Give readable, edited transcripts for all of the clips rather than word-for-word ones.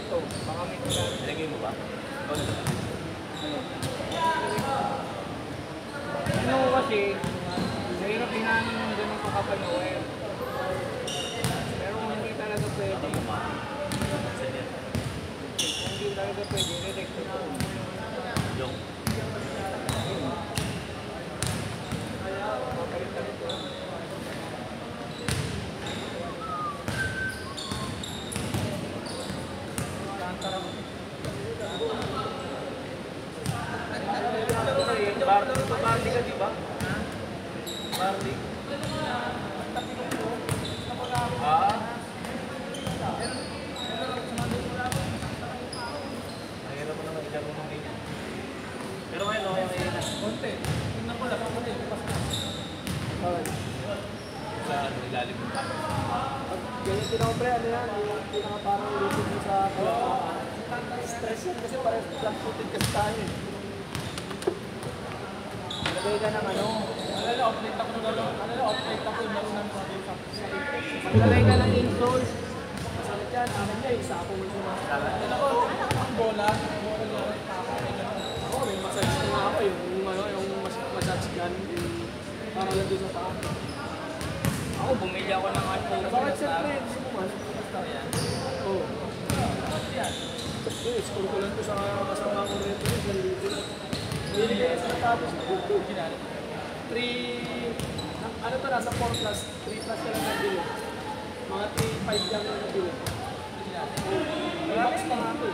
to. Baka may tulad. Nilagay mo ba? Ano kasi, mahirap hinanin yung ganun kakapal na wire. Pero kung hindi talaga pwede, hindi talaga pwede, direct to. Yung? Barley ka, di ba? Barley. Mahirap mo naman ilaro ng ganyan. Pero ngayon, okay ang ngayon. Konti. Tingnan ko lang, konti. Sa ilalim ng tapo. Ganyan tinopre, ano yan, yung pinaka-parang lupit mo sa stress yan kasi parang flat-footed kasi tayo. Lagay ka ng ano? Off-plate ako ng gano'n. Off-plate ako yung marunong sa Maglagay ka ng insole. Masalit yan, amin niya, isa ako mo sumasalat. ang bola. Ako, may massage na nga ako, yung massage gun, para lang doon sa paa. Ako, bumili ako ng iPhone. Bakit siyempre, gusto mo man? Oo. Score ko lang ito sa kasama kong rento rin, sa libre. Hindi kayo sa tapos na buto. 3, ano to, nasa 4 plus, 3 plus ka lang nabili. Mga 3, 5 lang lang nabili. Max pa nga ito.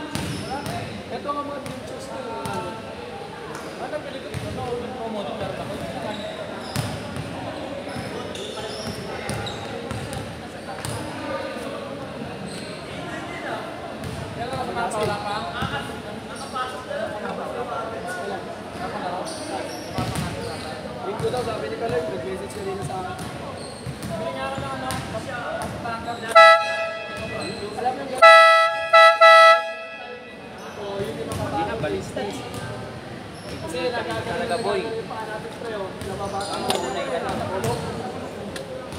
Ito nga mga features ko yung ano. Ano pili ko ito? Yung promote meron ako. Yan lang ako nakapawala ka. Link ko daw, sabi ni Kaloy, nag-message kanina sa akin. Bili niya ako ng ano. Alam mo yung gano'n? Oo, yun yung mga Balistis. kasi nagagalaga boy. Yung paa natin pre, nababata mo na yung ano.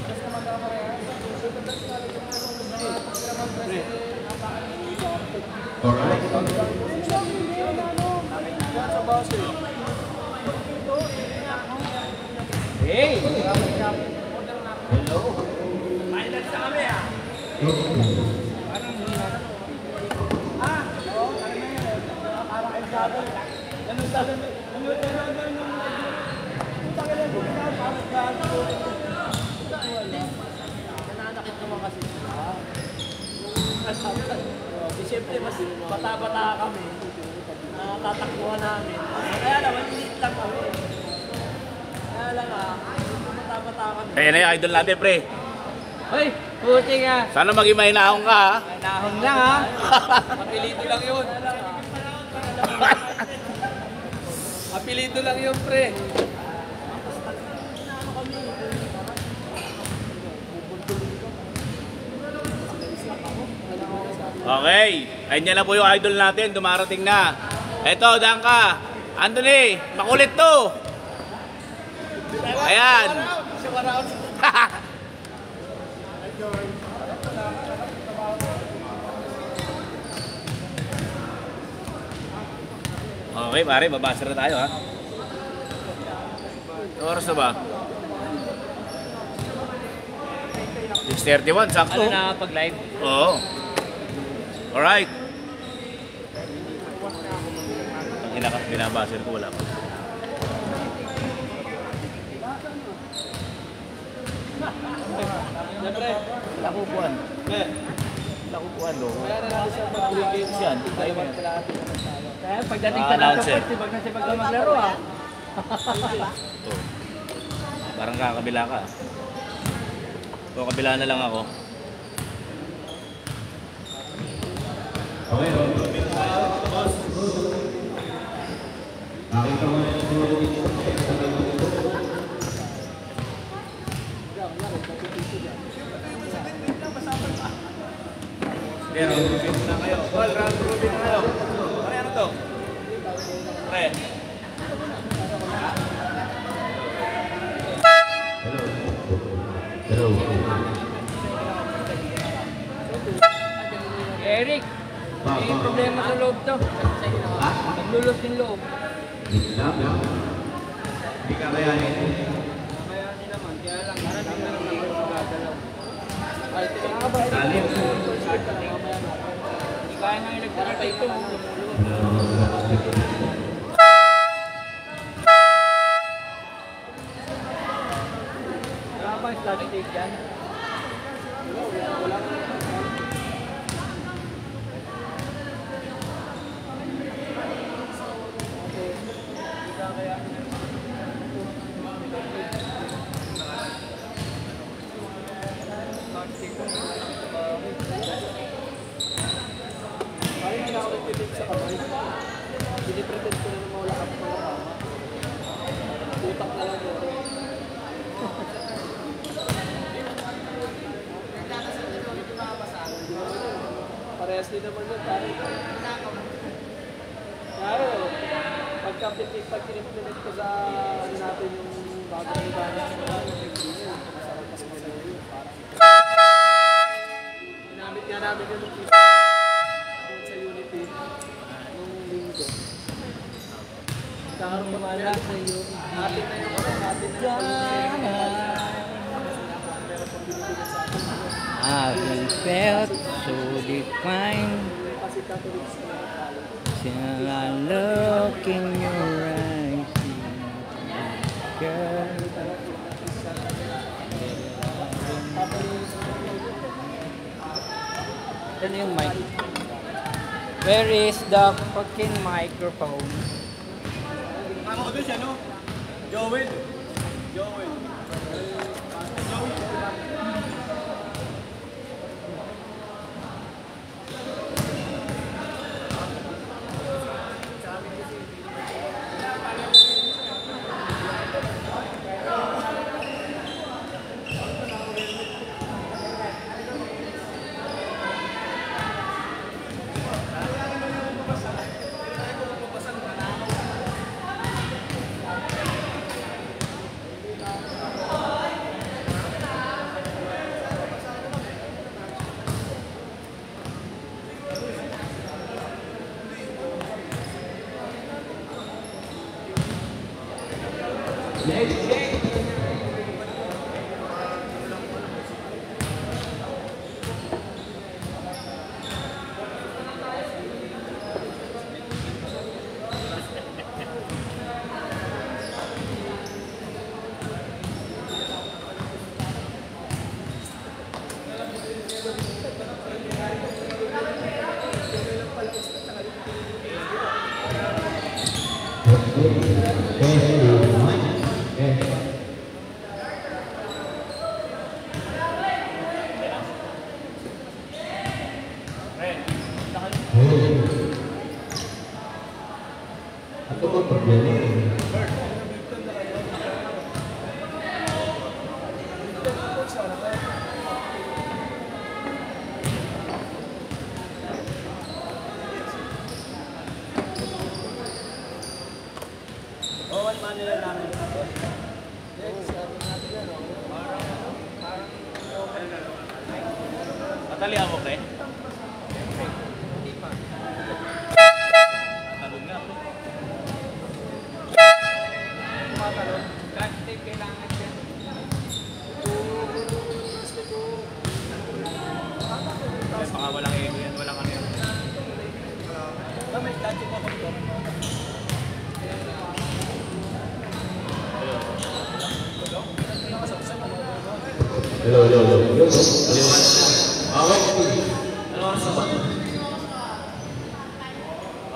Just naman daw ako rin. Alright. Sa base. Hey! Hello! Pilot sa kami ah. Parang ay sabi. Ganun sabi. Nananakit naman kasi sila. Siyempre mas bata-bata kami. Natatakbuhan namin. Kaya naman, hindi lang kami. Kaya lang bata-bata kami. Kaya na yung idol natin, pre. Hoy, puti nga. Sana maging mahinahon ka, ha? Nahon lang ha. Apelyido lang yun. Apelyido lang yun, pre. Okay. Ayan na po yung idol natin. Dumarating na. Eto, Dangka. Anthony, makulit to. Ayan. Okay, pare. Babasa na tayo, ha? Oras na ba? 6:31, sakto. Ano na pag-live? Oo. Alright. Ang binabasir ko, wala pa. Siyempre, Lakupuan. Lakupuan, lo. kaya na natin siya mag-bring games yan. Timer. Kaya pagdating sa Announcer. nasa pag nasipag ka maglaro ah. Oh. Parang kakabila ka. O, kabila na lang ako. Okay, nakita mo yung tulog dito sa Pero, rubin na kayo. Well, round rubin na kayo. Ano to? Pre. Hello. Eric, May problema sa loob to. Naglulot yung loob. Hindi ka kayanin. Kamayanin naman, kaya lang, lang magagalaw. Ay, tinakabay. Talim. Hindi kaya nga yung nagtaratay ito. Wala ba yung slotting tape dyan? Wala. Parang hindi ako nagtitip sa kamay. Pinipretend ko na naman wala kang mga tama. Utak na lang doon. Parehas din naman yun. Kaya pag kinipinit ko sa ano natin yung bagong ibana sa mga masarap kasi masarap yun. Ginamit nga namin yun doon sa Unity nung linggo. Kakaroon pa nga sa iyo. Atin na yung atin na I felt so declined kasi Catholics na till I look in your eyes, girl. Ano yung mic? Where is the fucking microphone? Ano ko doon siya, no? Joel. Ano ba problema? Owen Manila namin. Patali ako, pre. Talon nga, pre. Plastic kailangan dyan. Baka walang ego yan, walang ano yan. May gadget ako dito. Hello.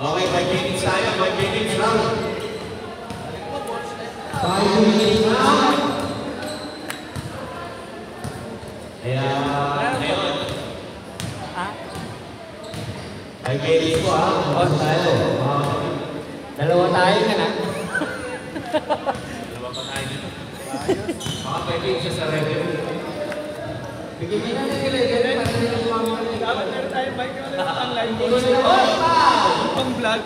Okay, 5 minutes tayo. 5 minutes round. 5 minutes round. Ngayon. 5 minutes po ha. Tayo. Dalawa tayo ka na. Dalawa pa tayo dito. Mga 5 minutes sa review. Dapat meron tayo bike yung pang-live.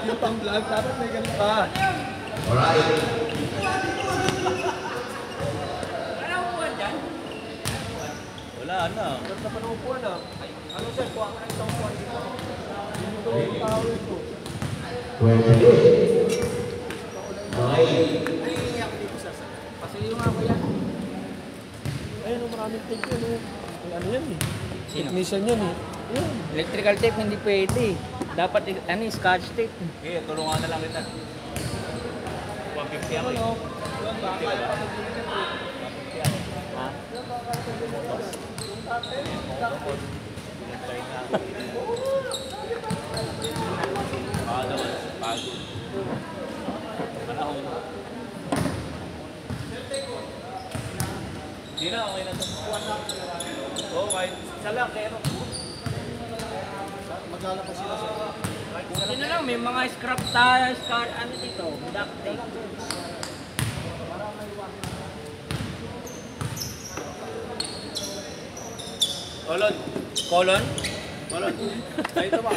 Yung pang-vlog. Dapat may ganun pa. Alright. Wala na. Ba't na panaupuan ah? Ano sir? Kuha ka ng isang upuan dito. power ko. 20. Okay. Naiiyak dito sa sa. Kasi yung ako yan. Ayun, maraming tape yun. Ano yan eh? Sino? Technician yan eh. Yun. Electrical tape hindi pwede. Dapat ano yung scotch tape. Okay, tulungan na lang kita. 150 ako eh. Ano? Yun, baka Ha? Pagod. Panahon. Hindi na, okay na ito. Oo, kahit isa lang, pero maglalabas sila sa Ano lang, may mga scrap tayo, ano dito, duct tape. Kolon. Kolon? Kolon. Ay, ito ba?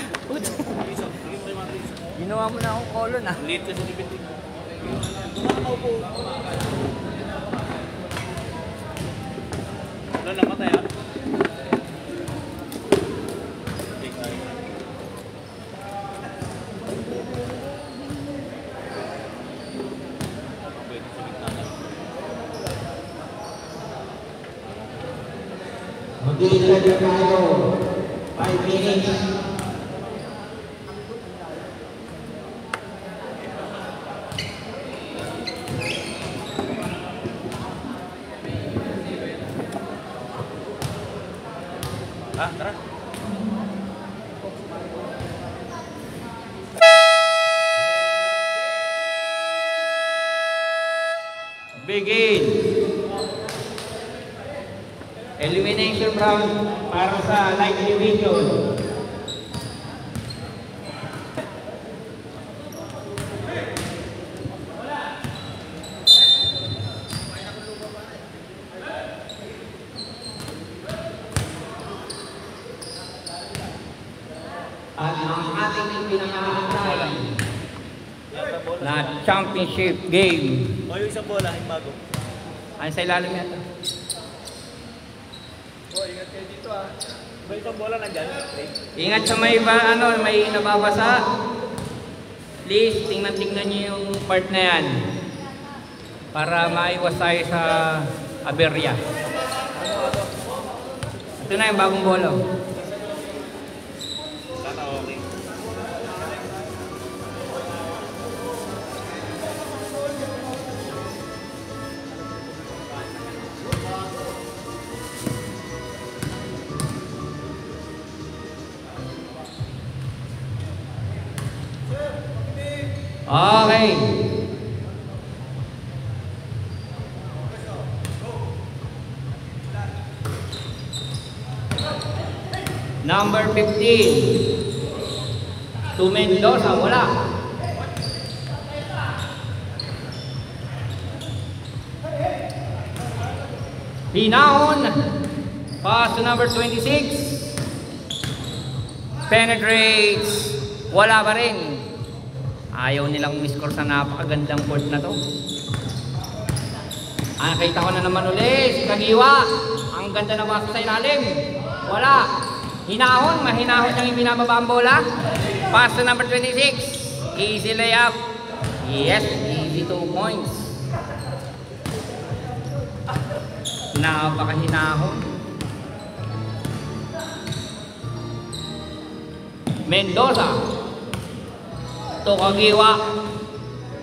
Ginawa mo na akong kolon ah. Liit kasi ni Binti. Ano namatay ah? Mag-iingat na tayo. 5 minutes. Ah, tara. Begin! Elimination round para sa light division. At ang ating pinakaantay na championship game. O yung isang bola, yung bago. Ay, sa ilalim yata. Oh, ingat kayo dito ah. Ba isang bola nandyan? Ingat sa may may nababasa. Please, tingnan niyo yung part na yan. Para maiwas tayo sa aberya. Ito na yung bagong bola. Sana okay. Okay. Number 15. To Mendoza, wala. Hinahon. Pass to number 26. Penetrates. Wala pa rin. Ayaw nilang miscore sa napakagandang board na to. Nakita ko na naman ulit si Kagiwa. Ang ganda na basa sa ilalim. Wala. Hinahon. Mahinahon niyang ibinababa ang bola. Pass to number 26. Easy layup. Yes, easy 2 points. Napakahinahon. Mendoza. To Kagiwa.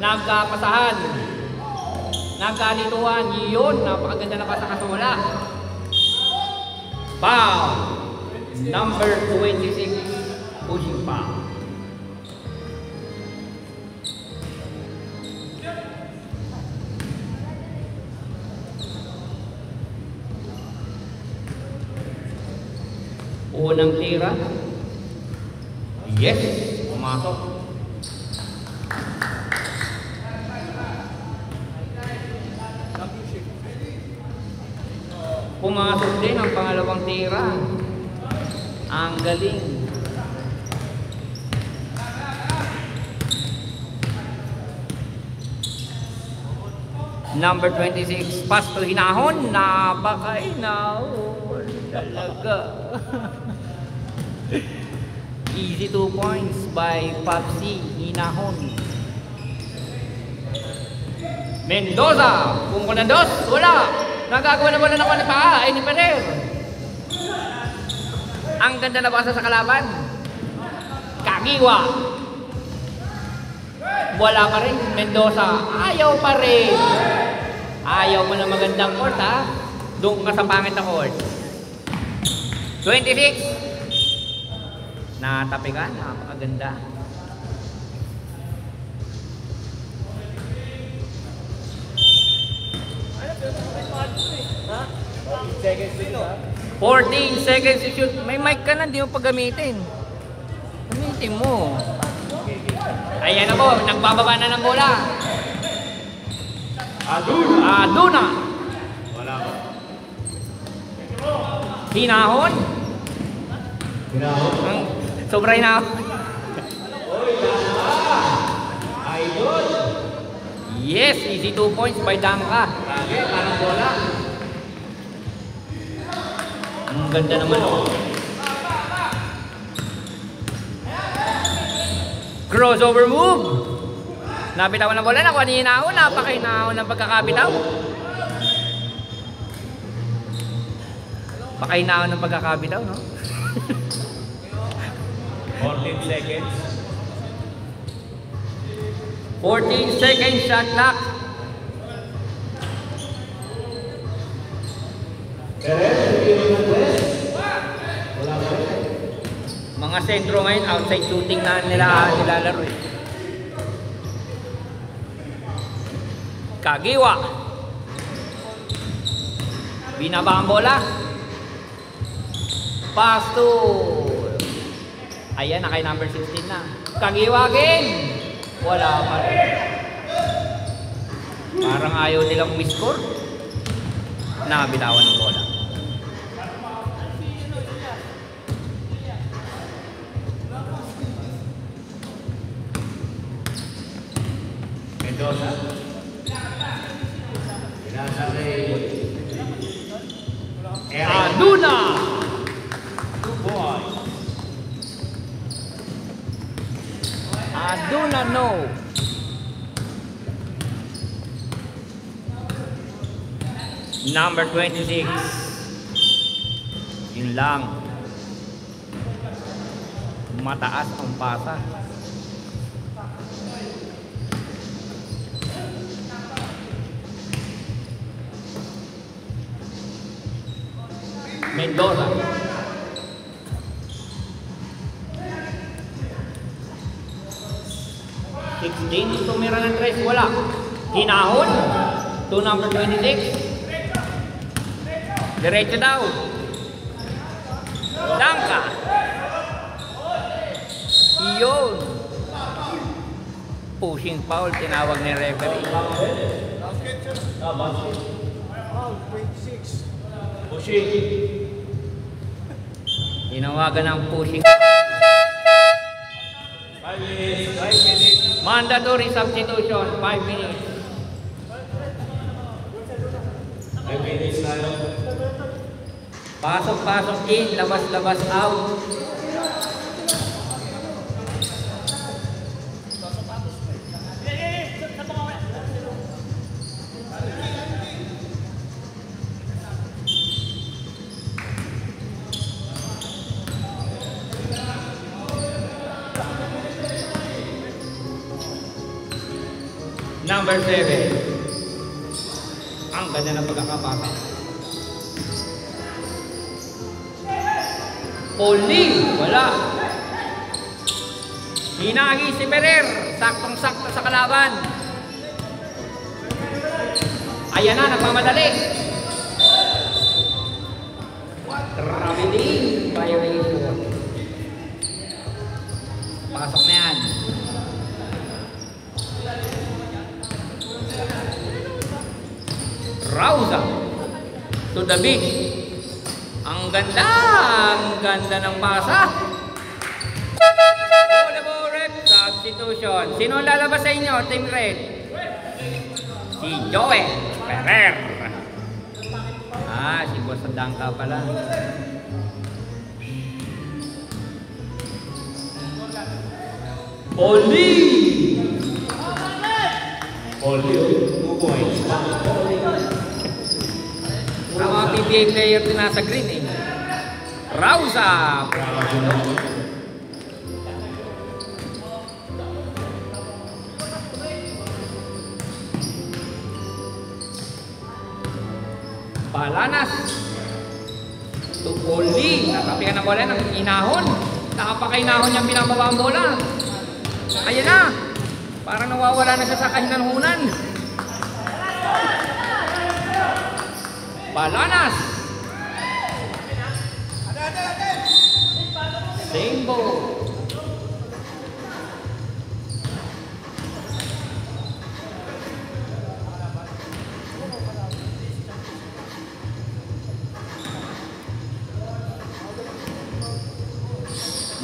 Nagkapasahan. Nagkalituhan. Yun. Napakaganda na basa kaso wala. Foul. Number 26. Pushing foul. Unang tira. Yes. Pumasok. Pumasok din ang pangalawang tira. Ang galing. Number 26, pass to Hinahon. Napaka-hinahon talaga. Easy 2 points by Papsi Hinahon. Mendoza, kung ng dos, wala. Nagagawa na wala ng paa ay ni Ferrer. Ang ganda na basa sa kalaban. Kagiwa. Wala pa rin. Mendoza, ayaw pa rin. Ayaw mo na magandang court, ha? Doon ka sa pangit na court. 26. Natapi ka, napakaganda. Ha? 14 seconds to shoot. May mic ka na, di mo pagamitin. Gamitin mo. Ayan na po, nagbababa na ng bola. Aduna. Wala ko. Hinahon. Ang sobray na. Yes, easy 2 points by Damka. Parang bola. Ang ganda naman, oh. Crossover move. Nabitawan ng bola. Nakuha ni Hinahon. Napakahinahon ng pagkakabitaw. Pakahinahon ng pagkakabitaw, no? 14 seconds. 14 seconds shot clock. Mga sentro ngayon, outside shooting na nila nilalaro eh. Kagiwa. Binaba ang bola. Pass to. Ayan, nakay number 16 na. Kagiwa again. Wala pa rin. Parang ayaw nilang miscore. Nakabitawan ng bola. Mendoza. Pinasa kay Aduna. 2 points. Aduna no. Number 26. Yun lang. Mataas ang pasa. Mendoza. Tumira ng 3, wala. Hinahon to number 26. Diretso daw. Dangka. Iyon. Pushing foul, tinawag ni referee. Pushing. Tinawagan ng pushing. 5 minutes. 5 minutes. Mandatory substitution, 5 minutes. 5 minutes tayo. Pasok-pasok in, labas-labas out. Number 7. Ang ganda ng pagkakapasa. Poli, wala. Hinagi si Ferrer, saktong-sakto sa kalaban. Ayan na, nagmamadali. Traveling violation. Pasok na yan. Rauza to the beach. Ang ganda ng pasa. Volleyball rep substitution. Sino ang lalabas sa inyo, Team Red? Si Joel Ferrer. Si Boss Dangka pala. Oli! Polio, 2 points. Ang mga PBA player din nasa green eh. Rausa! Palanas. Tukoli. Natapian ng bola ng inahon. Napakainahon niyang binababa ang bola. Ayan na. Parang nawawala na siya sa kahinanhunan. Palanas. Simbo.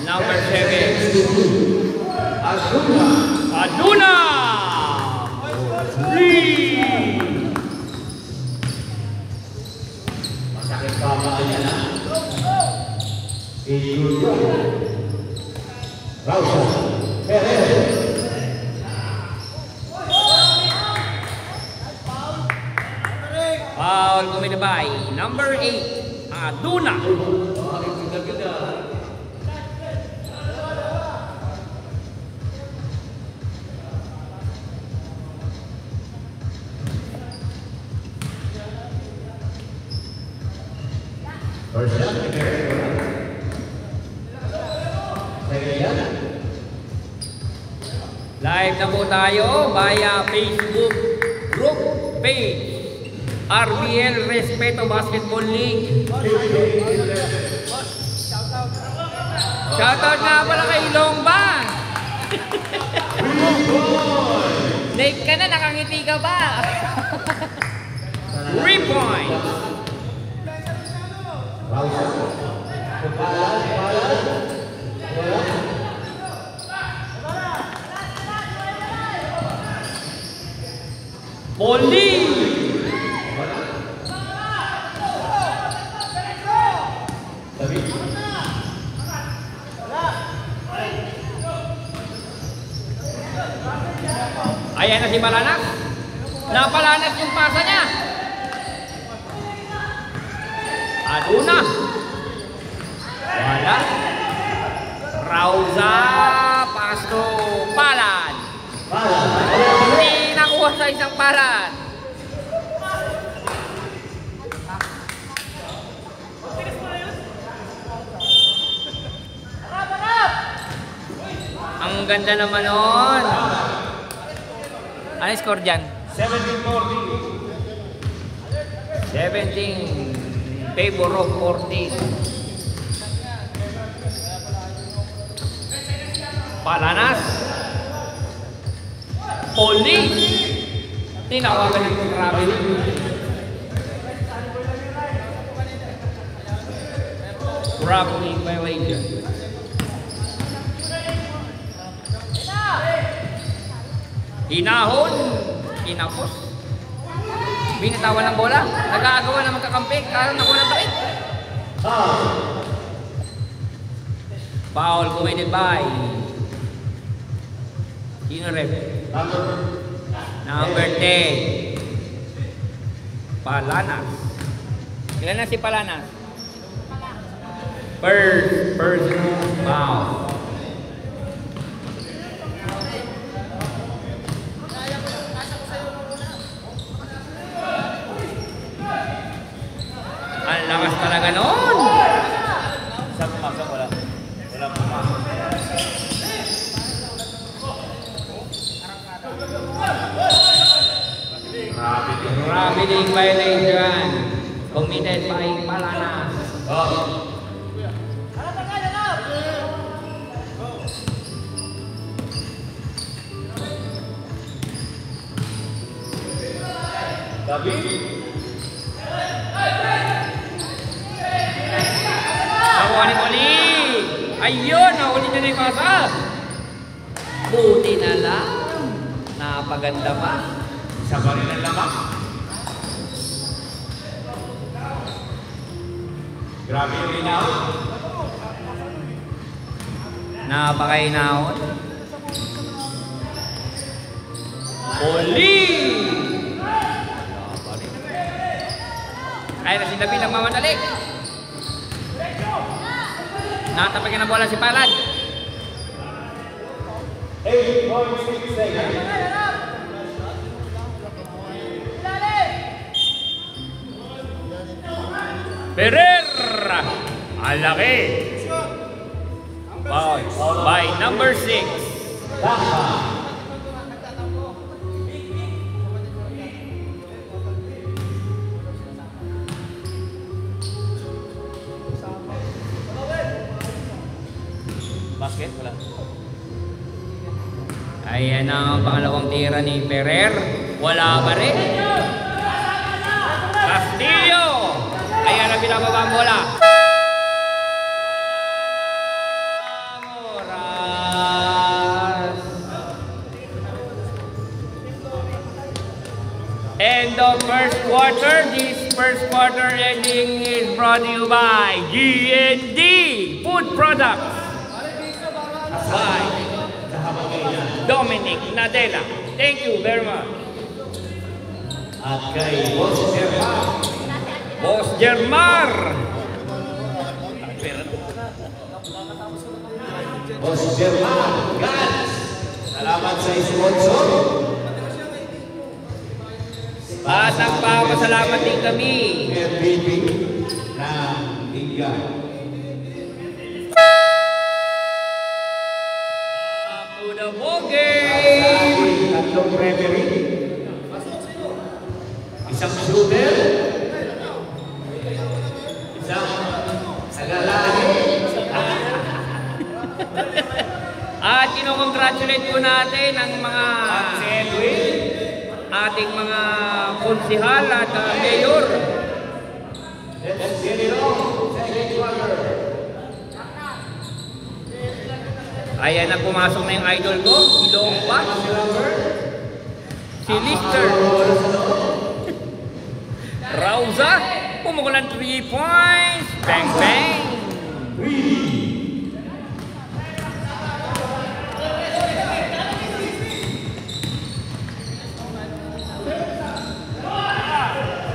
Number 7. Aduna. 3. Masakit pa niya na. Si Julio. Rausa. Perez. Foul kumidabay. Number 8. Aduna. First shot. Second shot. Live na po tayo via Facebook group page RBL Respeto Basketball League. Shoutout nga pala kay Longbang. Nate ka na, nakangiti ka ba? 3 points. Rausa. Poli. Ayan na si Palanas. Napalanas yung pasa niya. Aduna. Wala. Rausa. Pasto. Palad. Hindi nakuha sa isang palad. Ang ganda naman nun. Ano score dyan? 17 favor of 14. Palanas. Poli. Tinawagan ng Gravity. Gravity violation. Hinahon. Kinapos. Binitawan ng bola. Nag-aagawa na magkakampi. Karoon nakuha ng takit. Foul committed by sino ref? Number 10. Palanas. Ilan na si Palanas? First personal foul. Ang lakas talaga noon. Sa pumasok, wala. Wala pumasok. Gravity violation committed by Palanas. Nakuha ni Poli. Ayun, nahuli niya na yung pasa. Buti na lang. Napaganda pa. Isa pa rin ang lamang. Grabe yung inaw. Napakainahon. Oli! Kaya na si David ang mamadali. Nakatapagan ng bola si Palad. 8.6 seconds. Ferrer! Ang laki! Foul by number 6. Basket, wala. Ayan ang pangalawang tira ni Ferrer. Wala pa rin. Castillo! Ayan ang binababa ang bola. Moras. End of first quarter. This first quarter ending is brought to you by G&D Food Products. By Dominic Nadella. Thank you very much. At kay Boss Germar. Boss Germar. Boss Germar. Gans. Salamat sa sponsor. At nagpapasalamat din kami. MVP ng Liga. To the ball game. Tatlong referee. Isang shooter. Isang sagalari. At kinokongratulate po natin ang mga ating mga konsihal at mayor. Let's get it on. Second quarter. Ayan na, pumasok na yung idol ko, si Longpa, si Lister. Rauza, pumukulan 3 points. Bang, bang.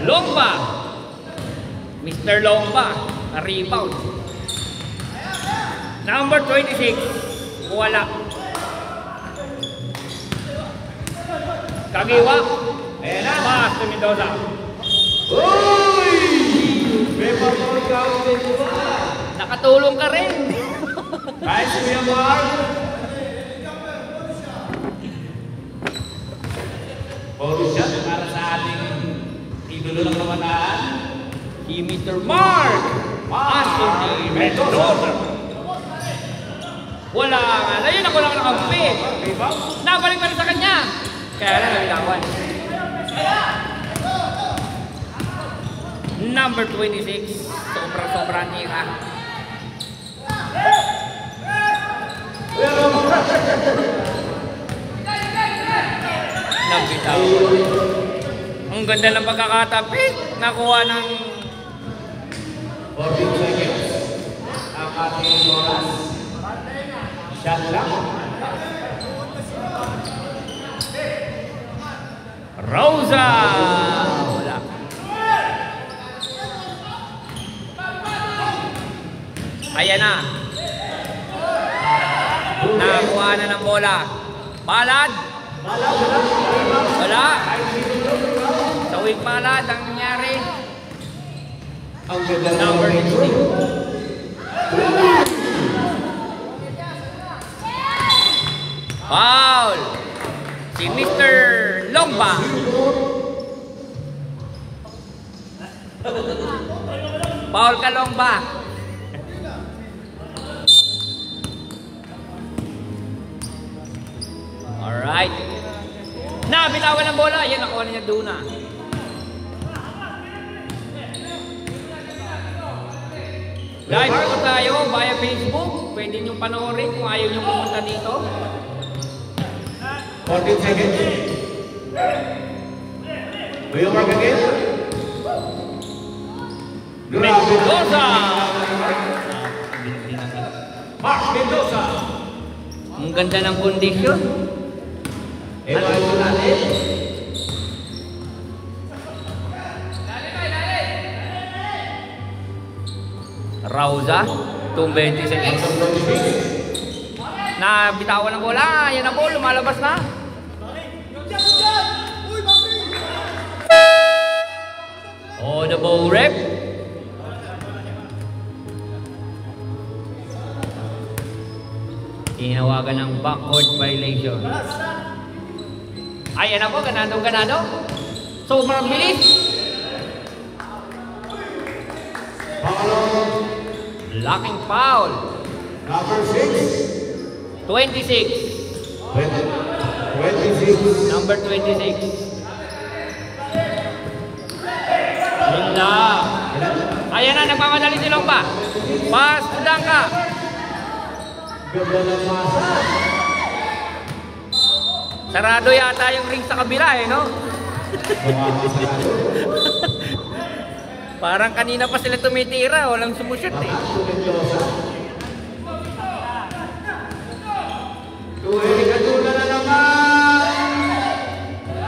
Longpa. Mr. Longpa, na rebound. Number 26. Wala. Kagiwa. Ayan na. Pass to Mendoza. Uy! May pag-workout din ba? Nakatulong ka rin. Kahit si Kuya Mark. Puro shot para sa ating idolo ng kabataan. Si Mr. Mark Anthony Mendoza. Wala nga. Ayun, ako lang nakampi. Nabalik pa rin sa kanya. Kaya lang nabitawan. Number 26. Sobra-sobrang tira. Nabitawan. Ang ganda ng pagkakatapik. Nakuha ng 14 seconds. Ang ating oras. Shot lang. Rosa. Wala. Ayan na. Nakakuha na ng bola. Palad. Wala. Tawid palad. Ang nangyari. Ang ganda ng Number 60. Foul. Si Mr. Longba. Foul ka, Longba. Alright. Nabitawan ng bola. Yan, nakuha niya doon na. Live po tayo via Facebook. Pwede nyo panoorin kung ayaw nyo pumunta dito. 14 seconds. Do you mark again? Mendoza. Mark Mendoza. Ang ganda ng kondisyon. Ito ay natin. Rauza, 226. Na bitawan ng bola. Yan na po, lumalabas na. Oh, the ball rep. Tinawagan ng backward violation. Ayan na po, ganado. Sobrang bilis. Blocking foul. Number 6. 26. 26. Number 26. Linda. Ayan na, nagmamadali si Longba. Pass to Dangka. Ganda ng masa. Sarado yata yung ring sa kabila eh, no? Parang kanina pa sila tumitira, walang sumushoot eh. Kaduna na naman.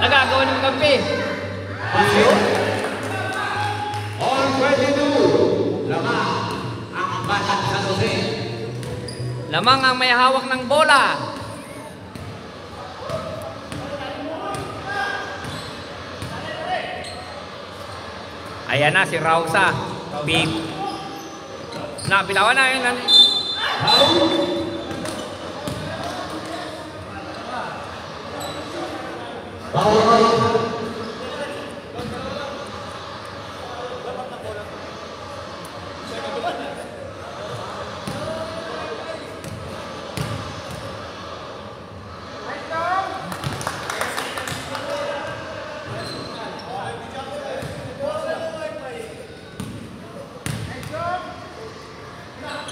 Nagagawa ng kampi. On 22. Lamang ang Batang San Jose. Lamang ang may hawak ng bola. Ayan na si Rausa. Pip. Nabitawan na yun.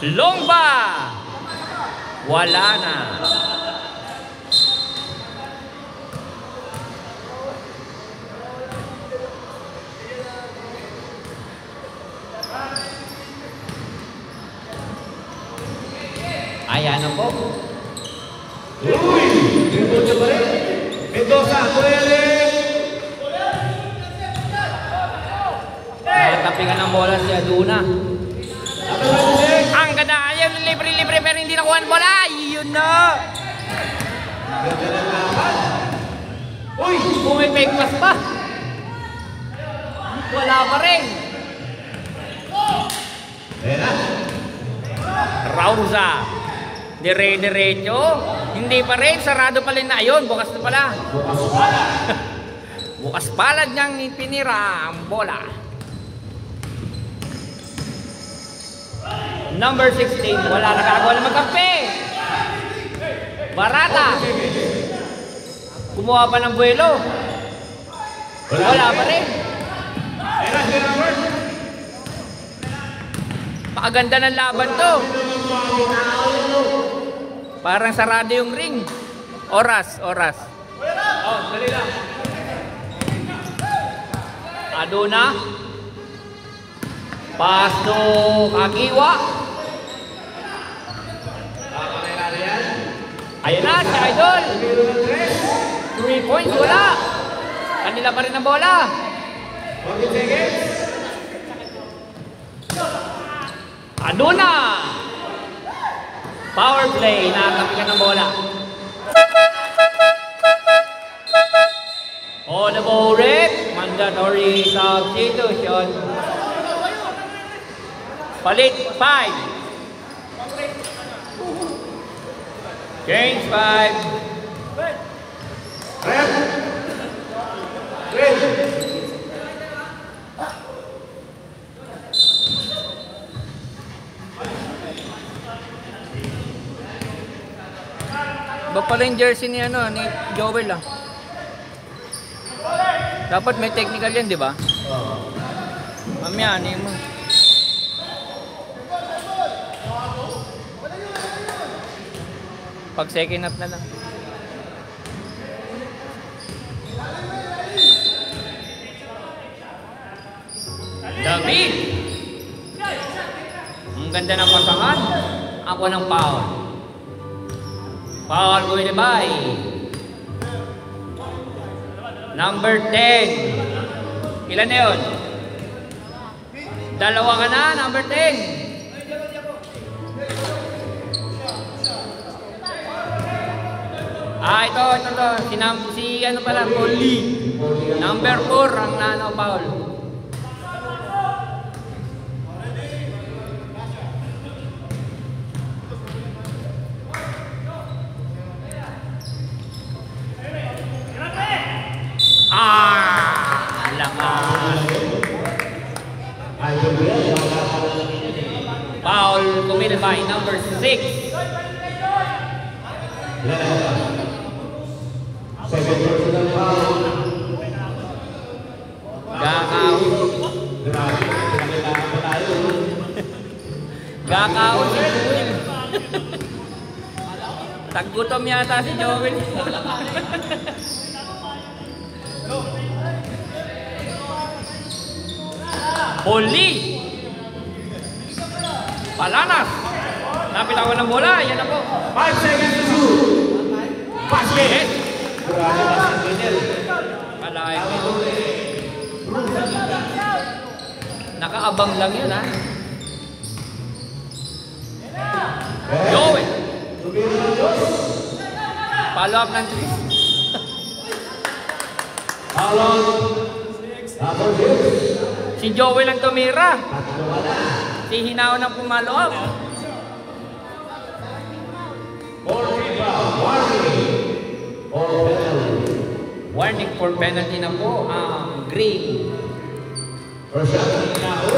Longba! Wala na. Ayan na po. Mendoza, Kurele. Nakatapingan ng bola si Aduna. Ang ganda. Ayaw libre-libre pero hindi nakuha ang bola. Yun na. Uy! Pumipake pass pa. Wala pa rin. Ayan na. Rauza. Dire-diretso. Hindi pa rin. Sarado pa rin na. Ayun, bukas na pala. Bukas palad niyang pinira ang bola. Number 16. Wala nagagawa na magkampi. Barata. Kumuha pa ng buwelo. Wala pa rin. Pakaganda ng laban to. Parang sarado yung ring. Oras. Oh, dali lang. Aduna. Pass to Kagiwa. Ayun na, si Idol. 3 points, wala. Kanila pa rin ang bola. Aduna. Power play, nakakapikan ng bola. On the ball rep, mandatory substitution. Palit 5. Change 5. Rep. Rep. Ba pala yung jersey ni Joel ah. Dapat may technical yan, di ba? Mamaya, mo. Pag second half na lang. David! Ang ganda ng pasakan. Ako ng foul. Foul going by number 10. Ilan na yun? Dalawa ka na, number 10. Ito. Si ano pala, Polly. Number 4 ang nano foul. Lakas. Foul committed by number 6. Gakaon si Joel. Taggutom yata si Joel. Polly. Palanas. Napitawan ng bola. Yan na po. 5 seconds to shoot. Pass it. Kalahin ko. Nakaabang lang yun, ha? Joel. Follow up ng 3. Si Joel ang tumira. Si Hinao ang pumalo up. Warning for penalty na po ang Green. First shot ng Hinao.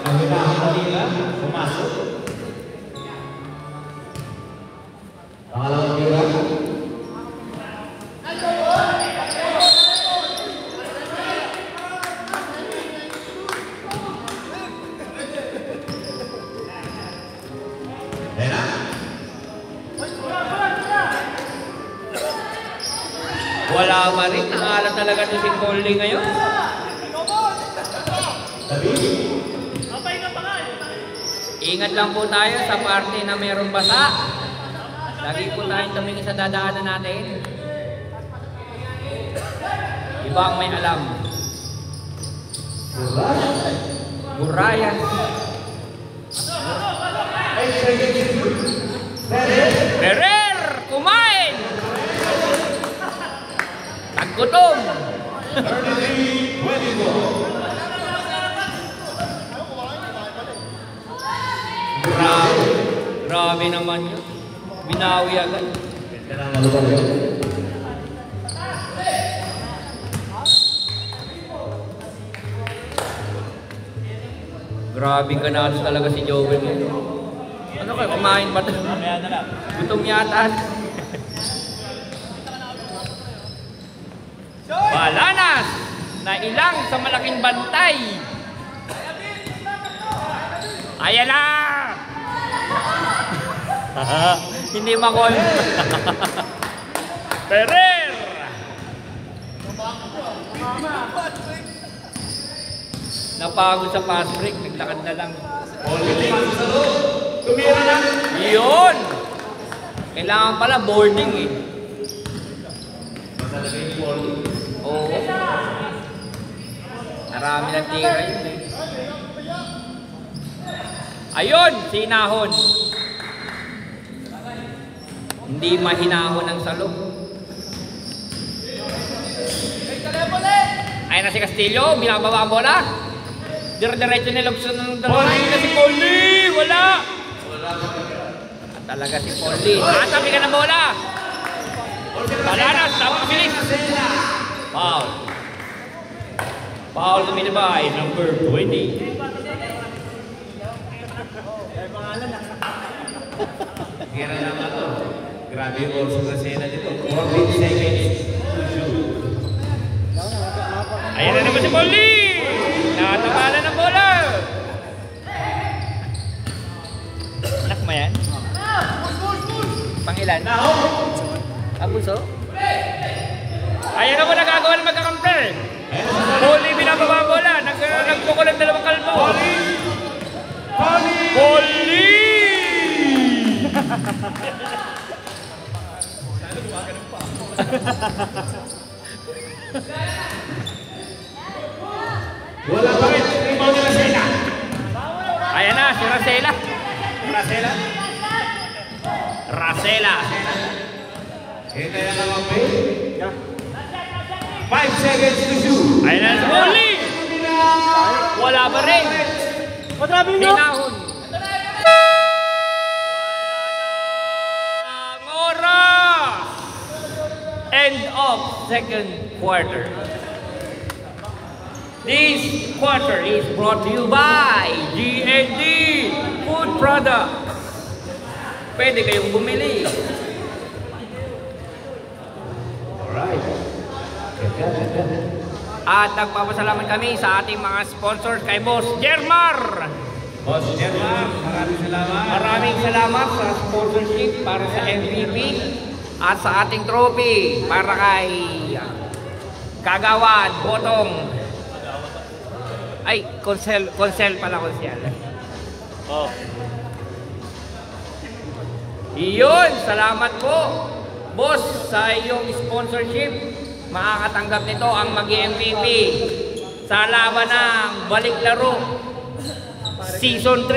Ang Hinao kanina, pumasok. Pangalawang tira. Wala pa rin. Nakaalam talaga ito si Polly ngayon. Ingat lang po tayo sa parte na mayroong basa. Lagi po tayong tumingin sa dadaanan natin. Iba ang may alam. Burayan. Ferrer! Kumain! Taggutom! Grabe naman yun. Binawi agad. Grabe ganado talaga si Joel ngayon. Ano kayo, kumain ba ito? Gutom yata. Palanas na ilang sa malaking bantay. Ayan na! Hindi makol. Ferrer! Napagod sa fast break, naglakad na lang. Tumira na. Yun! Kailangan pala boarding eh. Masalagay yung ball. Oo. Marami ng tira yun eh. Ayun! Sinahon. Hindi mahinahon ang salog. Ayun na si Castillo, binababa ang bola. Dire-diretso nilagsun ng dalawa. Ayun na si Polly! Wala! At talaga si Polly. Natabi ka ng bola! Palanas, tapos bilis! Foul. Foul committed by number 20. Kira naman ito. Grabe yung oras sa sena dito. 14 seconds to shoot. Ayan na naman si Polly! Nakatabalan ng bola! Anak mo yan? Pangilan? Abuso? Ayan na mo nagagawa ng magkakamper! Polly binababa ang bola! Nagkukulang dalawang kalbo! Polly! Wala pa rin. Rebound ni Racela. Ayan na, si Racela. Racela. Racela. Kaya na naman pa 5 seconds to shoot. Ayan na, si Oli. Wala pa rin. Madrabing no? Hinahon. Ang oras. End of second quarter. This quarter is brought to you by G&D Food Products. Pwede kayong bumili. Alright. At nagpapasalamat kami sa ating mga sponsors kay Boss Jermar. Boss Jermar, maraming salamat. Maraming salamat sa sponsorship para sa MVP at sa ating trophy para kay Kagawad Botong. Ay, Konsel pala, Konsel. Oh. Iyon, salamat po, boss, sa iyong sponsorship. Makakatanggap nito ang mag-MVP sa laban ng Balik Laro Season 3.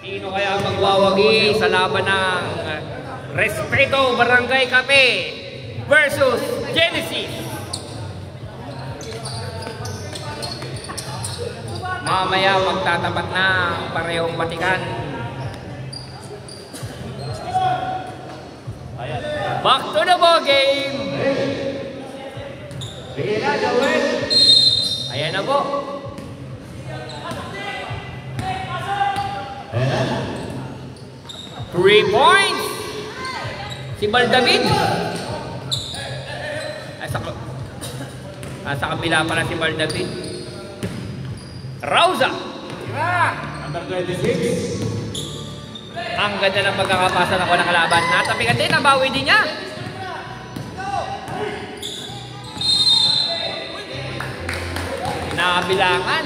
Sino kaya magwawagi sa laban ng Respeto Barangay Cafe versus Genesis? Mamaya magtatapat na parehong batikan. Back to the ball game. Ayan na po. Three points. Si Baldavid. Sa kabila pala si Baldavid. Rauza. Number 26. Ang ganda ng pagkakapasa ng walang kalaban. Natapikan din, nabawi din niya. Nabilangan.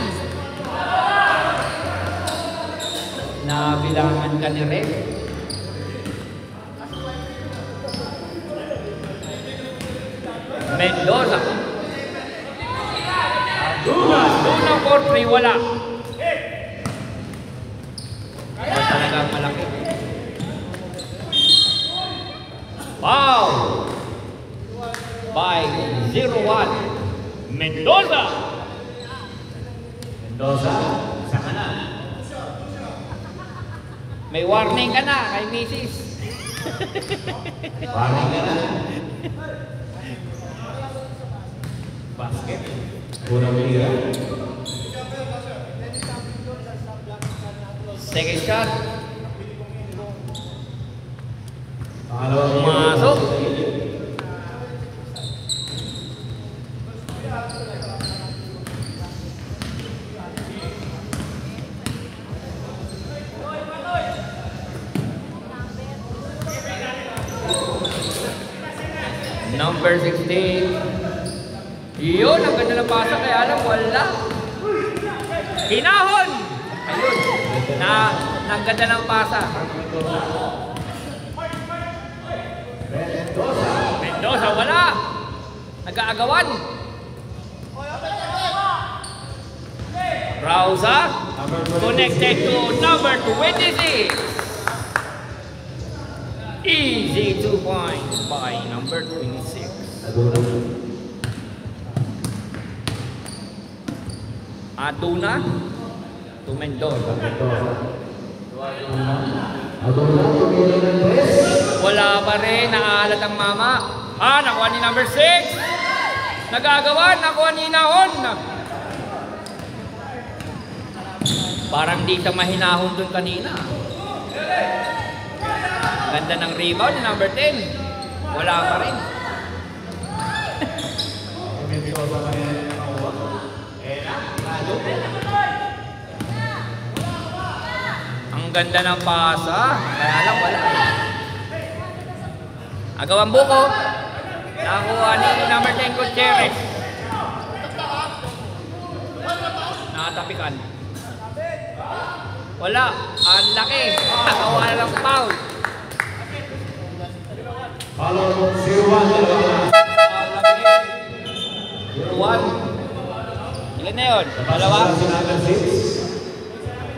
Nabilangan ka ni Ref. Mendoza. Duna for 3, wala. Talagang malaki. Wow! By 0-1. Mendoza! Mendoza, sa kanan. May warning ka na kay Mrs. Warning ka na. Basket. Unang tira. Second shot. Pangalawang Masok. Number 16. Yun, ang ganda ng pasa, kaya alam, wala. Hinahon! Ayun, ang ganda ng pasa. Mendoza, wala. Nag-aagawan. Rauza, connected to number 26. Easy 2 points by number 26. Aduna to Mendoza. Wala pa rin, naalat ang mama. Nakuha ni number 6. Nagagawa, nakuha ni Nahon. Parang di ka mahinahon dun kanina. Ganda ng rebound ni number 10. Wala pa rin. Ang ganda ng pasa. Kaya lang wala. Agawang buko. Nakuha ni number 10 Gutierrez. Nakatapikan. Wala. Ang laki. Wala lang foul. Follow 0-1, dalawa na. One. Ilan na yun? Dalawa?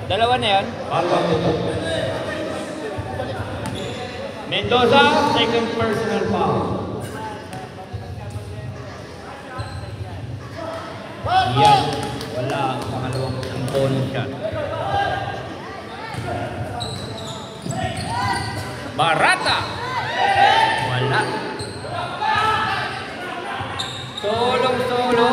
Dalawa na yun? Mendoza, second personal foul. Yan. Wala. Pangalawang bonus shot. Barata. Wala. Solong-solo.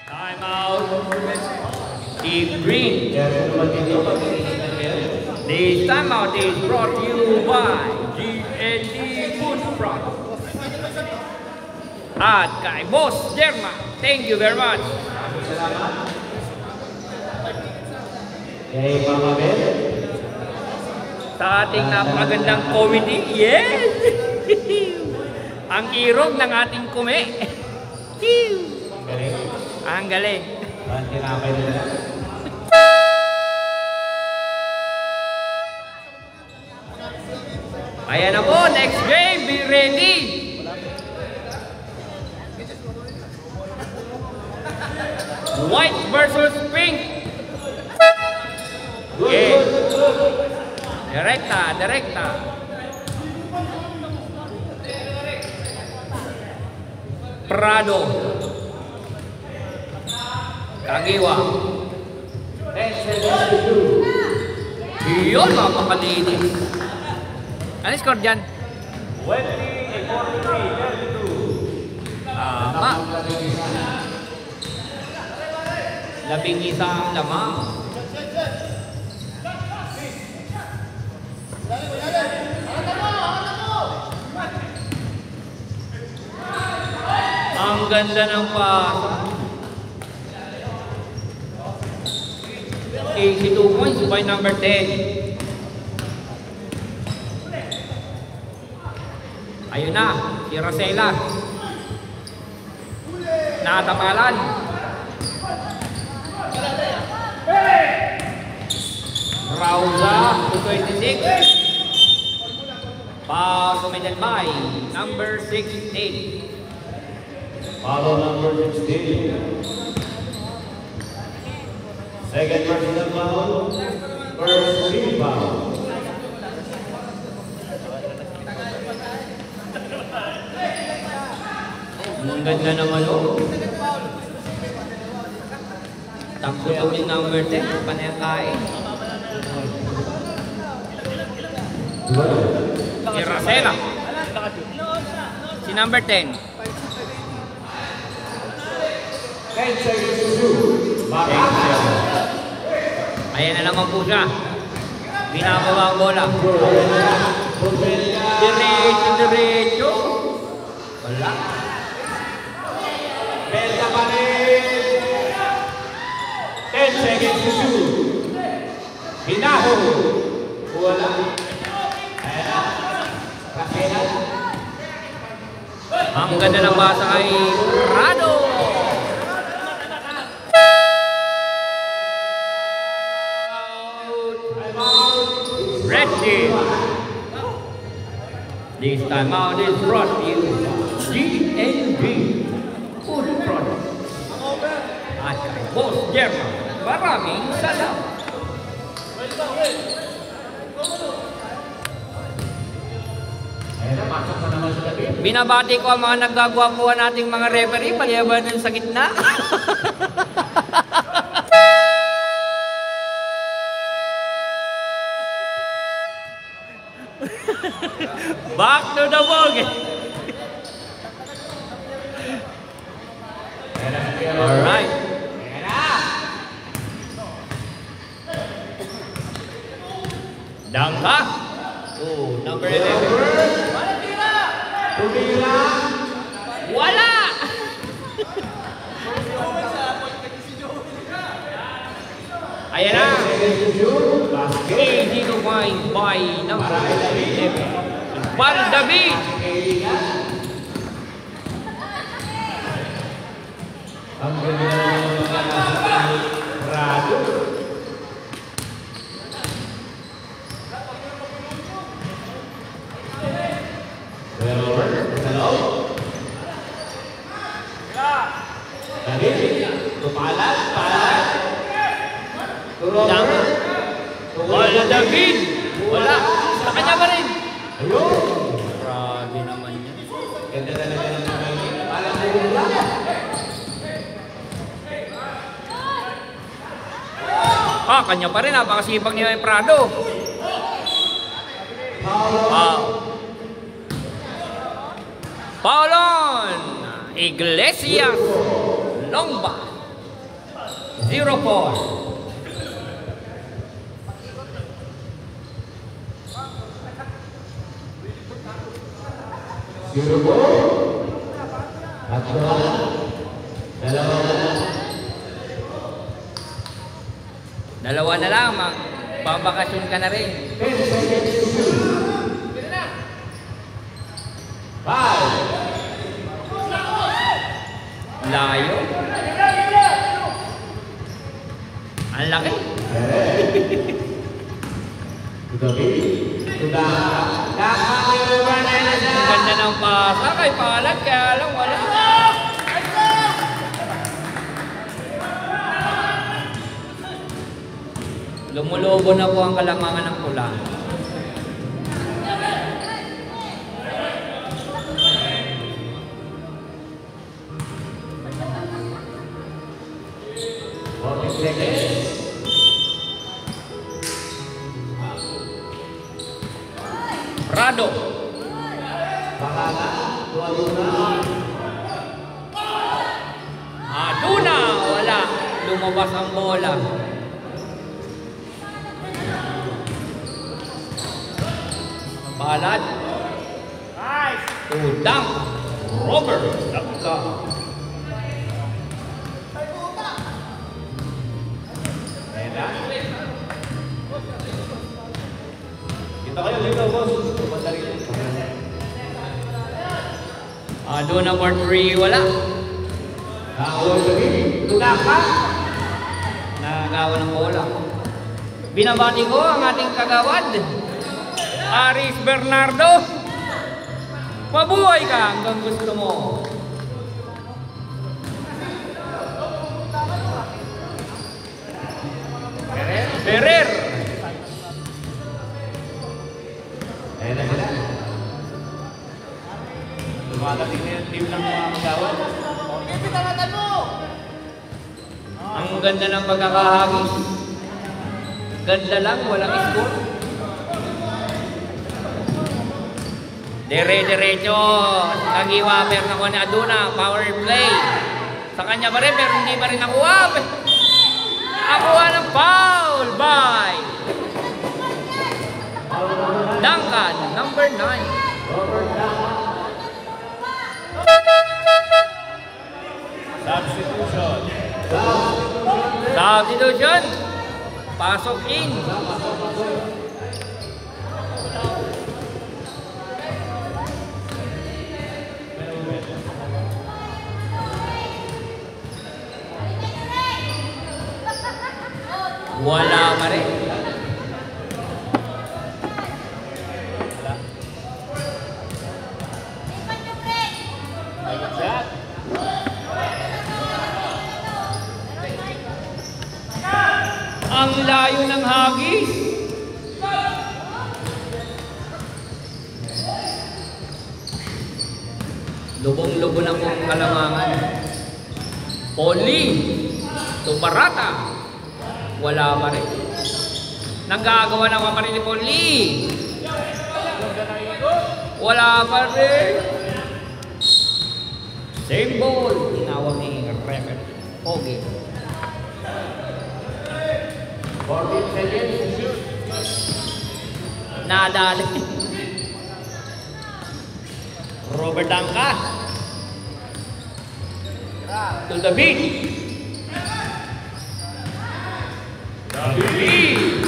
Time out. Steve Green. This timeout is brought to you by GND Food Products. At kay Boss Germa. Thank you very much. Kay Mama Bel. Sa ating napakagandang comedy. Yes! Ang irog ng ating kume. Ang galing. Tinapay nila. Ayan na po, next game, be ready. White versus pink. Okay. Direkta, direkta. Prado. Kagiwa. Yun, mapakalinis. Ano score dyan? 20-43, 32. Tama. 11 ang lamang. Ang ganda ng pasa. 82 points by number 10. Ayun na, si Rosela. Nakatapalan. Rauza, 226. Foul committed by number 16. Follow number 16. Second personal foul. First team foul. Ang ganda naman o. Takbo daw yung number 10. Panayang kain. Si Rosela. Si number 10. 10 seconds to shoot. Ayan na naman po siya. Binababa ang bola. Diretso, diretso. Wala. Benta pa rin. 10 seconds to shoot. Hinaho. Wala. Ayan na. Rakela. Ang ganda ng basa kay Rado. Red team. This time out is brought to you GNG Food Products. At kay Boss Germa, maraming salamat. Ayan na, pasok na naman sa gabi. Binabati ko ang mga naggagwapuan nating mga referee, paliyabanan sa gitna. Back to the ball game. Alright. Dangka. Oh, number 11. Tumira. Wala! Ayan na. 10 seconds to shoot. Basket. Easy to find by number 11. Van David. David. Wala. Sa kanya pa rin. Grabe naman yan. Ganda talaga ng mga ini. Parang nagulong. Kanya pa rin. Napakasipag niya yung Prado. Wow. Paulon Iglesias Longba 0-4. Dalawa na lang, magbabakasyon ka na rin. 10 seconds to shoot. 5. Layo. Ang laki. Ang ganda ng pasa kay Palat, kaya lang wala. Lumulobo na po ang kalamangan ng pula. Prado. Aduna, wala. Lumabas ang bola. Palad. Udang. Robert. Dangka. Kita kayo dito, boss. Doon number 3, wala. Nagawa ng bola. Binabati ko ang ating kagawad, Aris Bernardo. Mabuhay ka hanggang gusto mo. Ferrer. Ayan na sila. Lumadating na yung team ng mga magawad. Ang ganda ng pagkakahagis. Ganda lang, walang score. Dire-diretso. Kagiwa, pero nakuha ni Aduna. Power play. Sa kanya pa rin, pero hindi pa rin nakuha. Nakuha ng foul by Duncan, number 9. Substitution. Substitution. Pasok in. Wala pa rin. Shot. Ang layo ng hagis. Lubong-lubo na po ang kalamangan. Oli. Tuparata. Wala pa rin. Nagagawa ng pa rin ni Oli. Wala pa rin. Same ball. Tinawag ni referee. Okay. 14 seconds to shoot. Nadali. Robert Dangka. To the beat. David.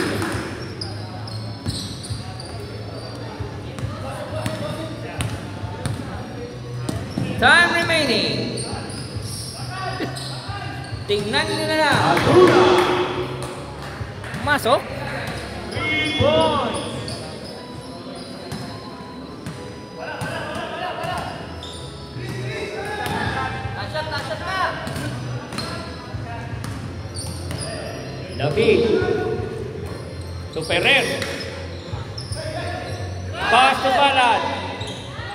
Time remaining. Tingnan nyo na lang. Masok. 3 points. Tashat na. David. To Ferrer. Pass to Balad.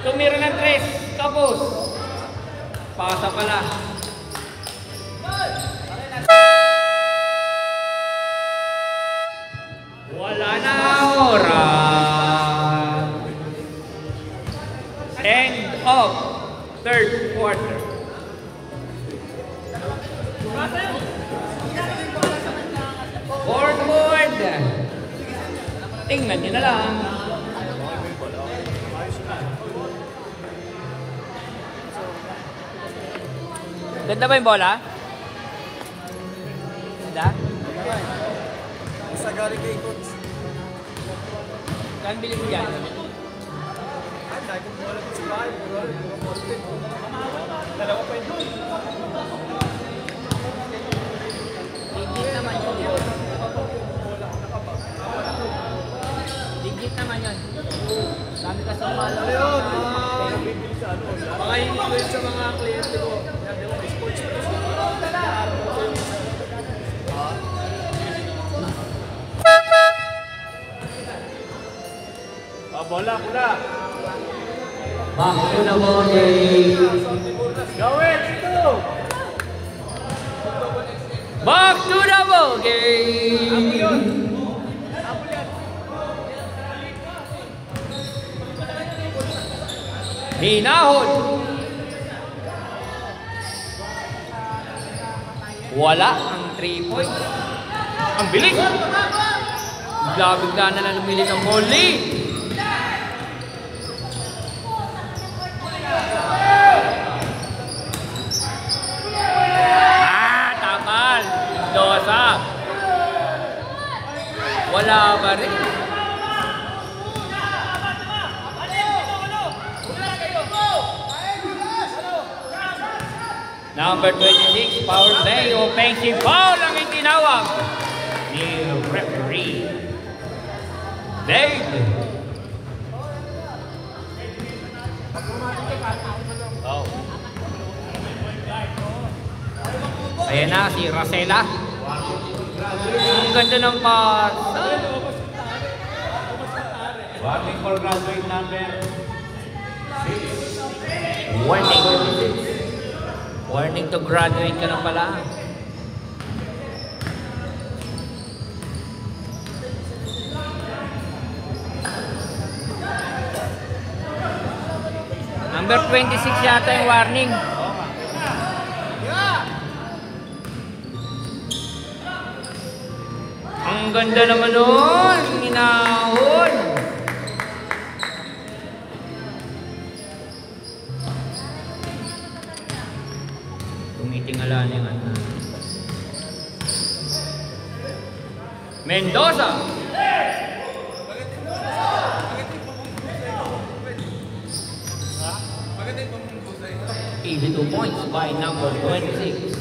Tumira ng 3. Tapos. Pasa pala. Wala na oras. End of third quarter. Forward. Tingnan nyo na lang. Ganda ba yung bola? Ganda? Isa galing kay coach. Kan bili mo yan? Ay, dahil kung wala ko sa bahay, dalawa pa yun. Digit naman yun. Digit naman yun. Dami ka sa pala. Ano yun? Mga hindi ko yun sa mga kliyente ko. Di ba, may sports ko yun. Nakaarap ko yun. Bola, bola. Back to the body. Gawin, ito. Back to the ball game. Hinahon. Wala ang 3 points. Ang bilis. Bigla-bigla na lang lumili ng muli. Takal. Dosa. Wala ba rin? Number 26, power play, offensive foul ang itinawag ni referee Dave. Oh. Ayan na si Rosella. Ang ganda ng pass. Warning for graduate number 6. Warning. Warning to graduate ka na pala. Number 26 yata yung warning. Ang ganda naman nun. Minahon. Tumitingala niya nga. Mendoza. Easy 2 points by number 26.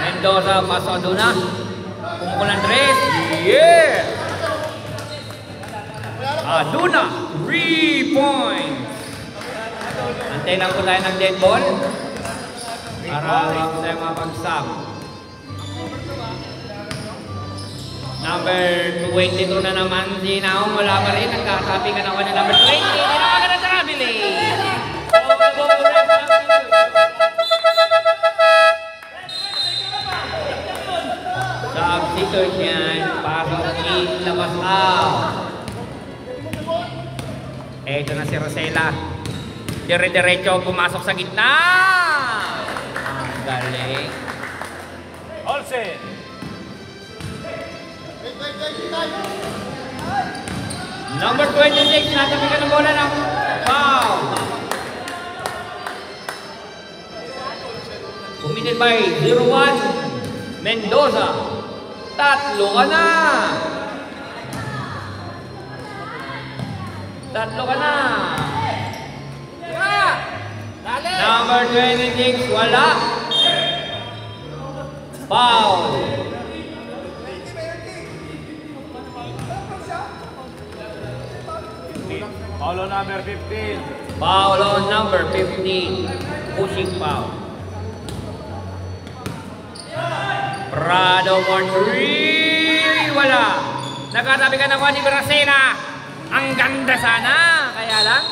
Mendoza pasado na. Kumukulan 3. Yeah! Aduna, 3 points. Antay lang po tayo ng dead ball para ako tayo mapag-sub. Number 22 na naman si Naong, wala pa rin. Nagkatabi ka naman ng number 20. Hindi na ka na trabili. Substitute yan. Pasok in, labas out. Eto na si Rosella. Dire-diretso pumasok sa gitna. Ang galing. Olsen. Number 26, natabi ka ng bola ng foul. Committed by 0-1 Mendoza. Tatlo ka na. Tatlo ka na. Number 26, wala. Foul. Paulo number 15. Foul on number 15. Pushing foul. Prado for 3. Wala. Nagkatabi ka nakuha ni Bracena. Ang ganda sana. Kaya lang.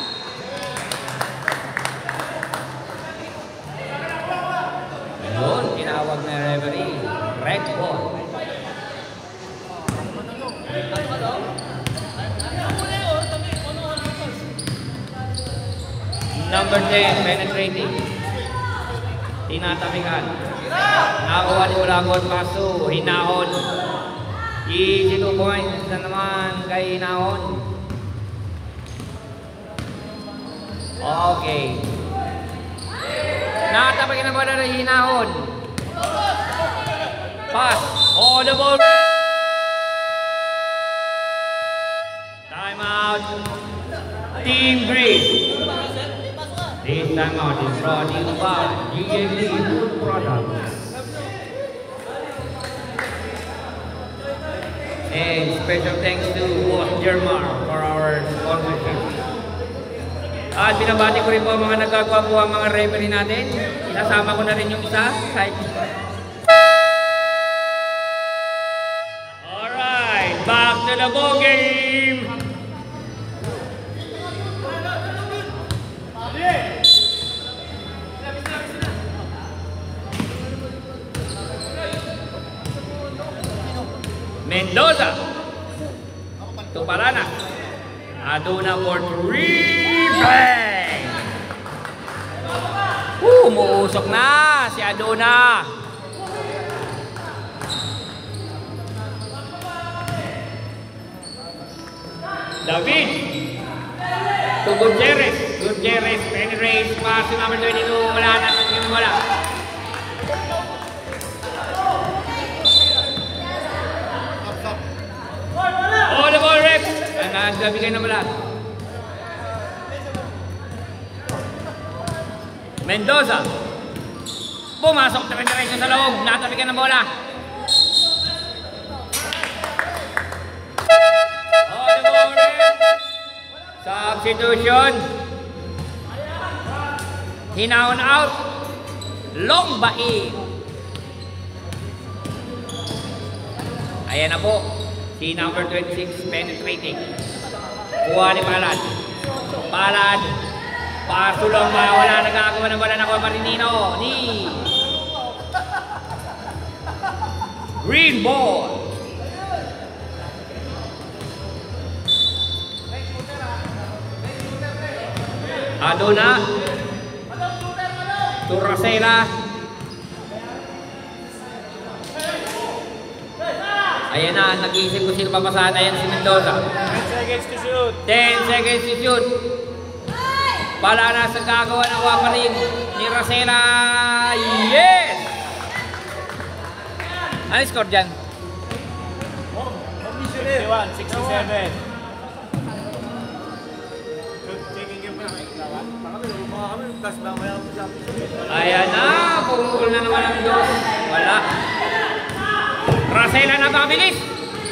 Ayun, tinawag na referee. Red ball. Number 10, penetrating. Tinatabikan. Nakuha ni Ulagon Paso. Hinahon. Easy 2 points na naman kay Hinahon. Okay. Nakatabikan na ba na Hinahon? Pass. Oh, the ball. Time out. Team Green. This time out is brought to you by GMD Food Products. And special thanks to Boss Jermar for our sponsorship. At binabati ko rin po mga nagkagawa po ang mga referee natin. Isasama ko na rin yung isa. Alright, back to the ball game. Mendoza. Tupalana. Aduna for 3. Bang! Umuusok na si Aduna. David. To Gutierrez. Gutierrez. Penetrates. Pass to number 22. Wala na. Wala. Oh, the ball rep. Nagbigay na mula. Mendoza. Pumasok na penetration sa loob. Natabigan ng bola. Oh, the ball rep. Substitution. Hinahon out. Long bain. Ayan na po. Si number 26 penetrating. Kuha ni Palad. Palad. Pasulong ba? Wala nagagawa ng bola na kuha Marinino. Ni green ball. Aduna. Turrasela. Ayan na, nag-iisip ko sino papasahan. Ayan si Mendoza. 10 seconds to shoot. 10 seconds to shoot. Pala na sa gagawa ng wapa rin ni Racela. Yes! Ano score dyan? 61, 67. Ayan na, pumukul na naman ang dos. Wala. Racela napakabilis.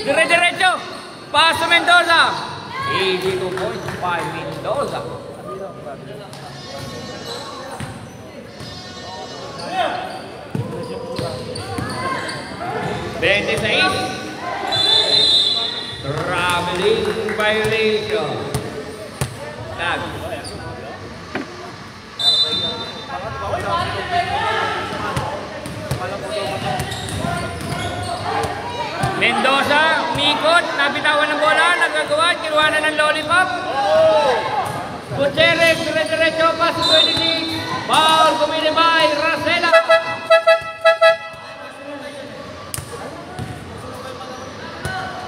Dire-diretso. Pass to Mendoza. Easy 2 points by Mendoza. Traveling violation. Tag. Mendoza, umikot, nabitawan ng bola, nagagawa, kinuha na ng lollipop. Gutierrez, dire-diretso, pass to 26. Foul committed by Racela.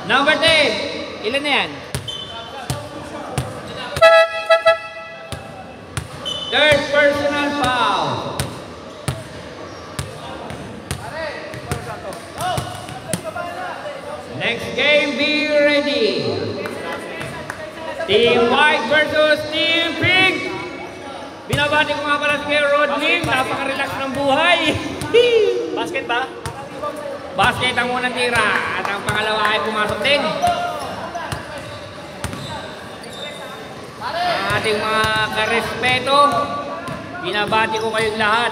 Number 10, ilan na yan? Third personal foul. Next game, be ready. Team White versus Team Pink. Binabati ko nga pala si Kuya Rodney. Napaka-relax ng buhay. Basket ba? Basket ang unang tira. At ang pangalawa ay pumasok din. Ang ating mga karespeto, binabati ko kayong lahat.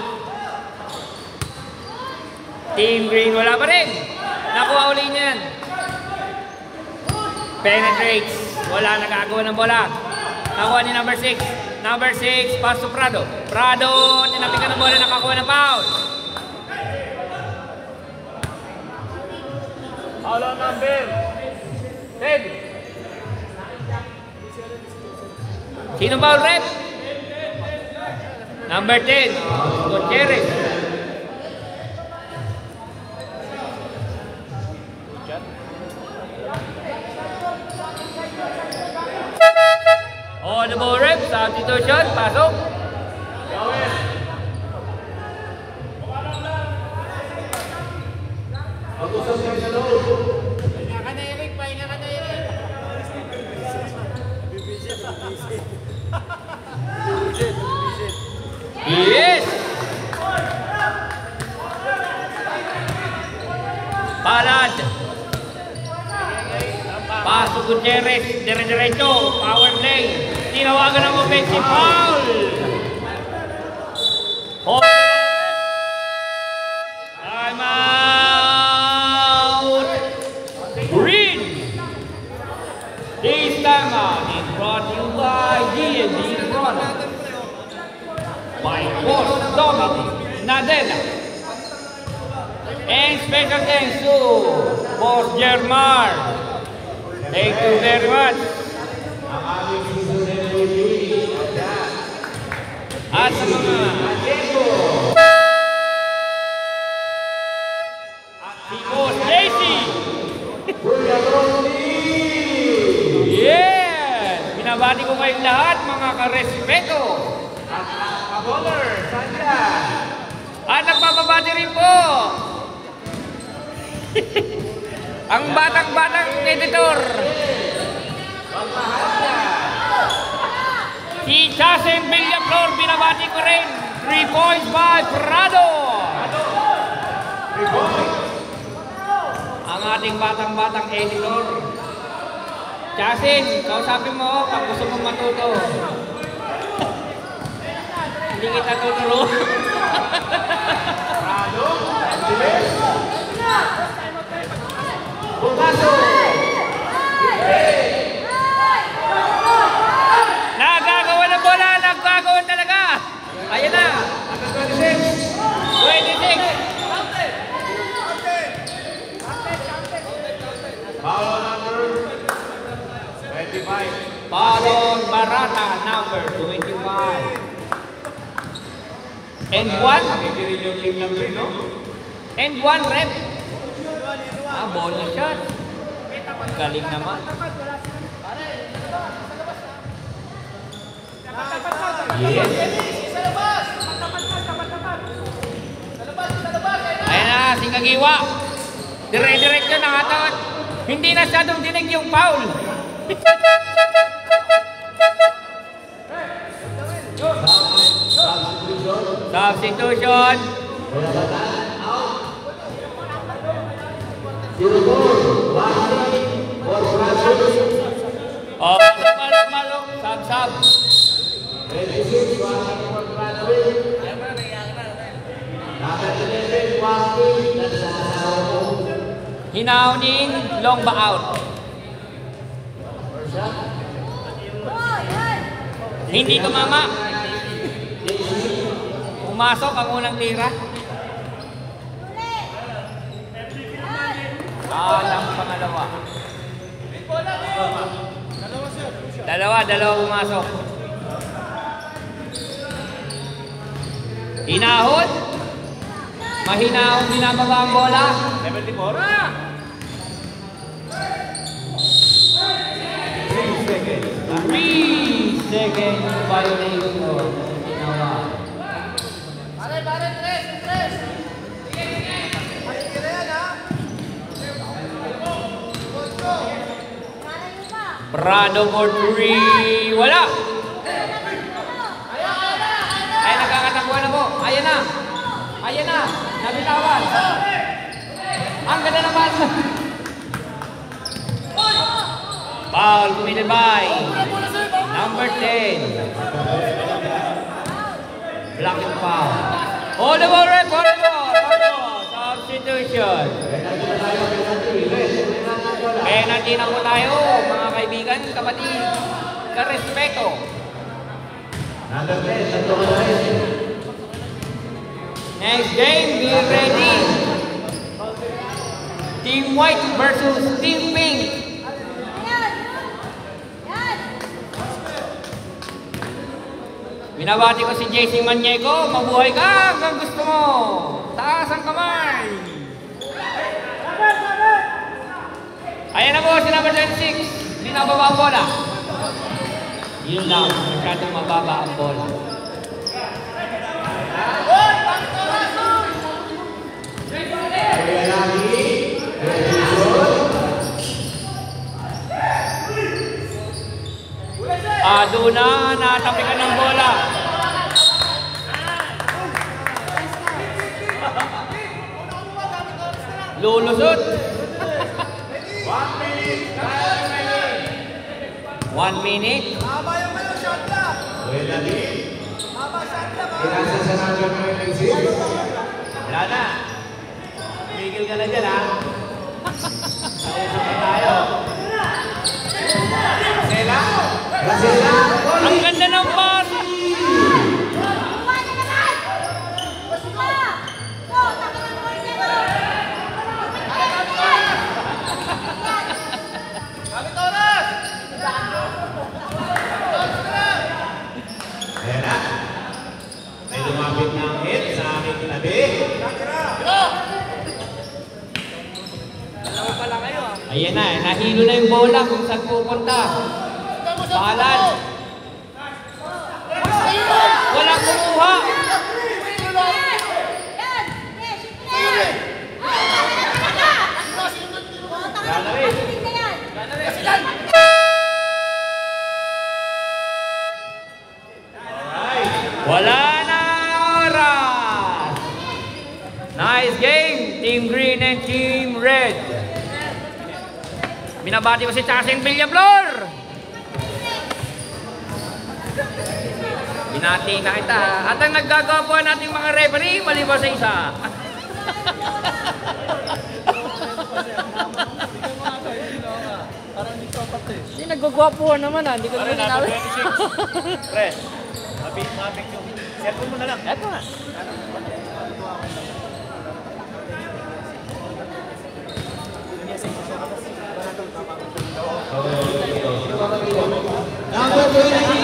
Team Green, wala pa rin. Nakuha uli niya yan. Penetrates. Wala, nagagawa ng bola. Nakuha ni number 6. Number 6, pass to Prado. Prado, tinapikan ng bola, nakakuha ng foul. Foul on number 10. Sino foul, rep? Number 10, Gutierrez. On the ball, rep. Substitution, pasok. Yes! Palad. Pasok Gutierrez, dire-diretso, power play. Tinawagan ng offensive foul. Time out. Green. This time is brought to you by D&D Product. By Boss Dominic Nadella. And special thanks to Boss Germar. Thank you very much. At sa mga si Boss JC. Yes! Binabati ko kayong lahat, mga karespeto. At nagpapabati rin po ang batang-batang editor. Si Chasem Villaflor, binabati ko rin. 3 points by Prado. Ang ating batang-batang editor. Chasem, kausapin mo pag gusto mong matuto. Hindi kita tuturo. Nagagawa ng bola, nagagawa talaga. Ayan na. 26. Palon Barata, number 25. And 1. And 1 rep. Bonus shot. Galing naman. Yes. Ayan na, si Kagiwa. Dire-diretso na hatot. Hindi na siya dinig yung foul. Substitution. Oh, malok, sab-sab. Hinaunin, long ba out. Hindi tumama. Pumasok ang unang tira. Ang pangalawa. Dalawa pumasok. Hinahon. Mahinahon, binababa ang bola. 74. 3 seconds violation. Ginawa. Pare, 3. Prado for 3. Wala. Ay, nagkakatakbuhan na po. Ayan na. Nabitawan. Ang ganda naman. Foul committed by number 10. Blocking foul. All the ball, ref. Substitution. substitution. Penalty na po tayo, mga kaibigan, kapatid, karespeto. Next game, be ready. Team White versus Team Pink. Binabati ko si JC Maniego, mabuhay ka hanggang gusto mo. Taas ang kamay. Ayan na po si number 26. Hindi nababa ang bola. Yun lang, masyadong mababa ang bola. Doon na, natapikan ng bola. Lulusot. 1 minute. Wala na. Tigil ka na dyan, ha? Nausap na tayo. Sela. Ang ganda ng pass! Ayan na. May lumapit ng hit sa aking tabi. Ayan na, nahilo na yung bola kung saan pupunta. Bahalan. Wala kumuha. Wala na oras. Nice game, Team Green and Team Red. Binabati ko si Chasing Villaflor. Binati na kita. At ang naggagawa po nating mga referee, maliban sa isa. Hindi, nagagwapuhan naman ah. Hindi ko naman sinabi. Pre, mapik yung cellphone mo na lang. Eto nga. Number 20.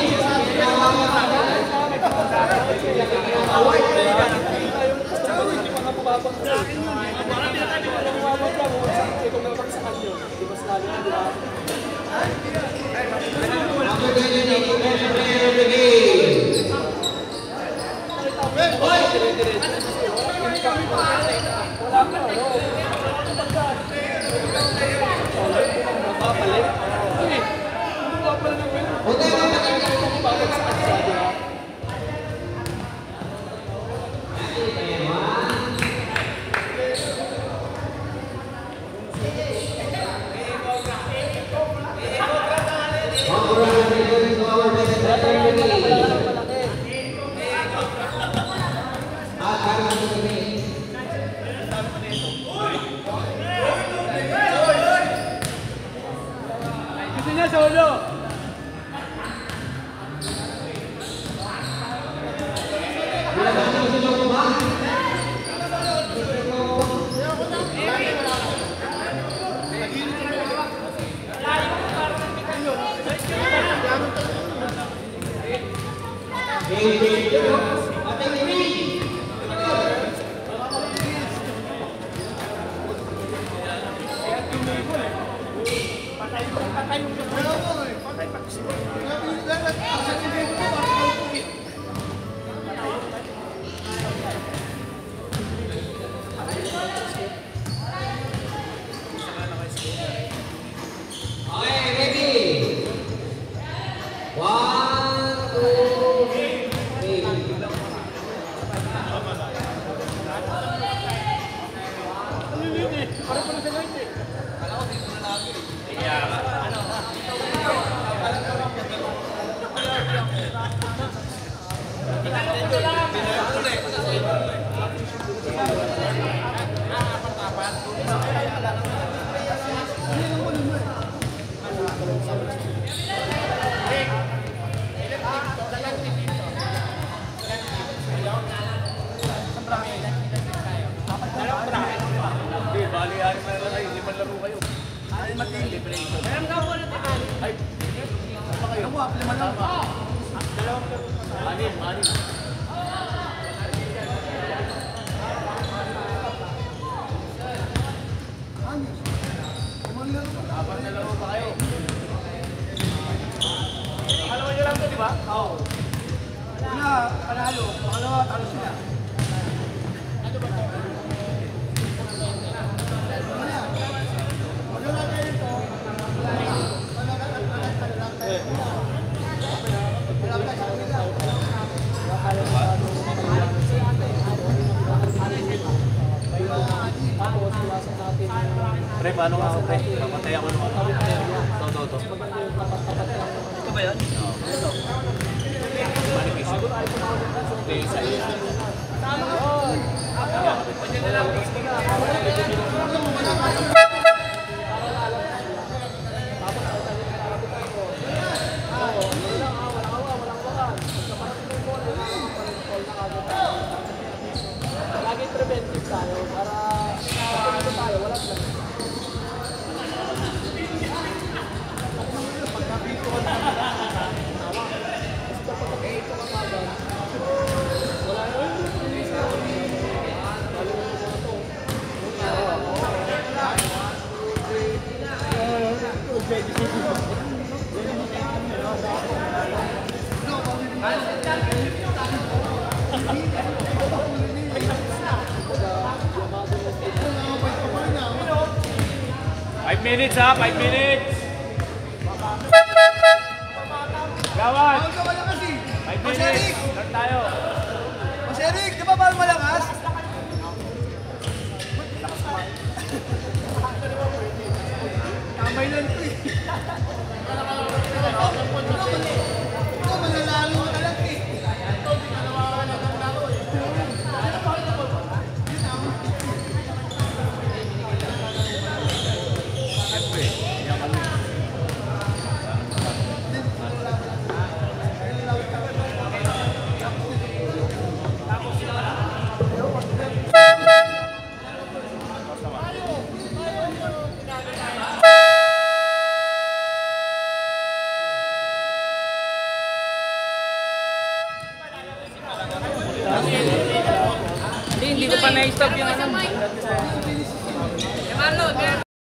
mo, 5 lang. Mani. Dapat dalawa pa kayo. Pangalawa nyo lang to, di ba? Oo. Una, panalo. Pangalawa, talo sila. Pre, paano nga ako, pre? Papatay ako naman. Ito. Ito ba yan? Manipis. Ito yung isa. Lagi preventive tayo para kapag tayo, wala lang. Five minutes ha, 5 minutes. Gawad. 5 minutes. Start tayo. Mas Eric, di ba ba malakas? Kamay lang ito eh. Ito, manalalo ka lang eh. Hindi ko pa na-stop yung ano.